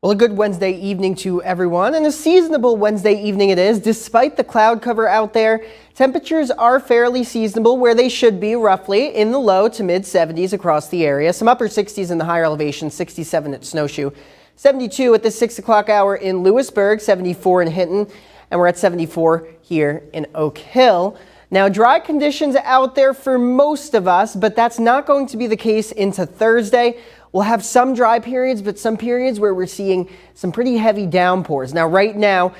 Well, a good Wednesday evening to everyone, and a seasonable Wednesday evening it is. Despite the cloud cover out there, temperatures are fairly seasonable where they should be, roughly in the low to mid 70s across the area. Some upper 60s in the higher elevation, 67 at Snowshoe, 72 at the 6 o'clock hour in Lewisburg, 74 in Hinton, and we're at 74 here in Oak Hill. Now, dry conditions out there for most of us, but that's not going to be the case into Thursday. We'll have some dry periods, but some periods where we're seeing some pretty heavy downpours. Now, right now,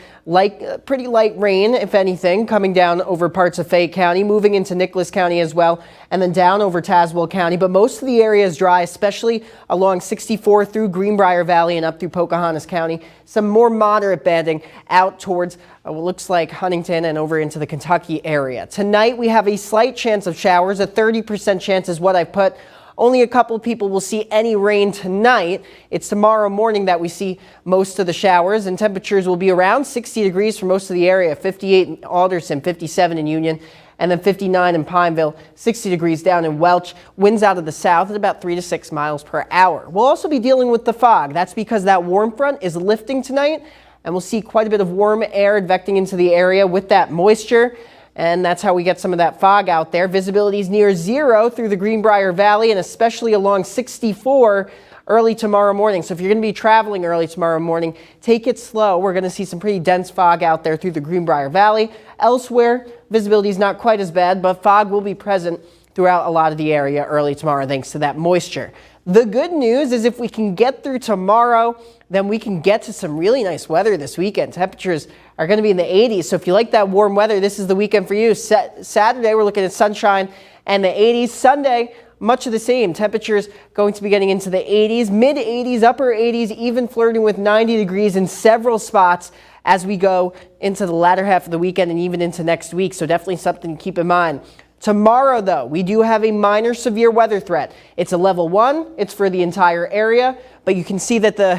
pretty light rain, if anything, coming down over parts of Fayette County, moving into Nicholas County as well, and then down over Tazewell County. But most of the area is dry, especially along 64 through Greenbrier Valley and up through Pocahontas County. Some more moderate banding out towards what looks like Huntington and over into the Kentucky area. Tonight, we have a slight chance of showers. A 30% chance is what I've put. Only a couple people will see any rain tonight. It's tomorrow morning that we see most of the showers, and temperatures will be around 60 degrees for most of the area, 58 in Alderson, 57 in Union, and then 59 in Pineville, 60 degrees down in Welch. Winds out of the south at about 3 to 6 miles per hour. We'll also be dealing with the fog. That's because that warm front is lifting tonight, and we'll see quite a bit of warm air advecting into the area with that moisture. And that's how we get some of that fog out there. Visibility is near zero through the Greenbrier Valley and especially along 64 early tomorrow morning. So if you're going to be traveling early tomorrow morning, take it slow. We're going to see some pretty dense fog out there through the Greenbrier Valley. Elsewhere, visibility is not quite as bad, but fog will be present throughout a lot of the area early tomorrow thanks to that moisture. The good news is if we can get through tomorrow, then we can get to some really nice weather this weekend. Temperatures are going to be in the 80s. So if you like that warm weather, this is the weekend for you. Saturday, we're looking at sunshine and the 80s. Sunday, much of the same. Temperatures going to be getting into the 80s, mid 80s, upper 80s, even flirting with 90 degrees in several spots as we go into the latter half of the weekend and even into next week. So definitely something to keep in mind. Tomorrow, though, we do have a minor severe weather threat. It's a level 1. It's for the entire area, but you can see that the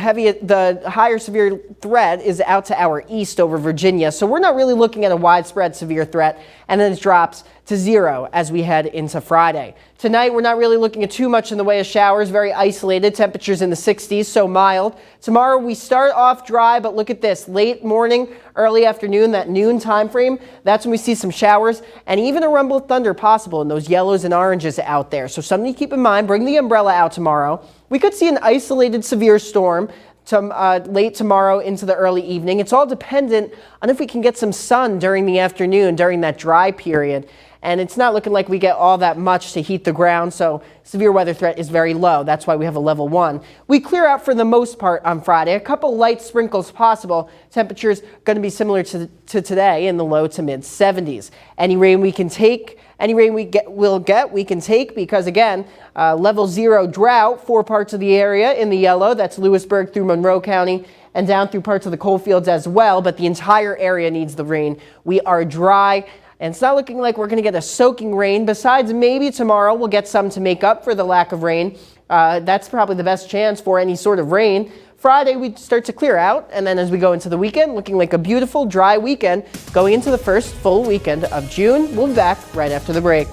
higher severe threat is out to our east over Virginia. So we're not really looking at a widespread severe threat, and then it drops to 0 as we head into Friday. Tonight, we're not really looking at too much in the way of showers, very isolated, temperatures in the 60s, so mild. Tomorrow, we start off dry, but look at this, late morning, early afternoon, that noon time frame, that's when we see some showers and even a rumble of thunder possible in those yellows and oranges out there. So something to keep in mind, bring the umbrella out tomorrow. We could see an isolated severe storm late tomorrow into the early evening. It's all dependent on if we can get some sun during the afternoon, during that dry period. And it's not looking like we get all that much to heat the ground, so severe weather threat is very low. That's why we have a level 1. We clear out for the most part on Friday. A couple light sprinkles possible. Temperatures going to be similar to today in the low to mid 70s. Any rain we can take, we can take because, again, level 0 drought, 4 parts of the area in the yellow. That's Lewisburg through Monroe County and down through parts of the coalfields as well, but the entire area needs the rain. We are dry. And it's not looking like we're going to get a soaking rain. Besides, maybe tomorrow we'll get some to make up for the lack of rain. That's probably the best chance for any sort of rain. Friday, we start to clear out. And then as we go into the weekend, looking like a beautiful dry weekend going into the first full weekend of June. We'll be back right after the break.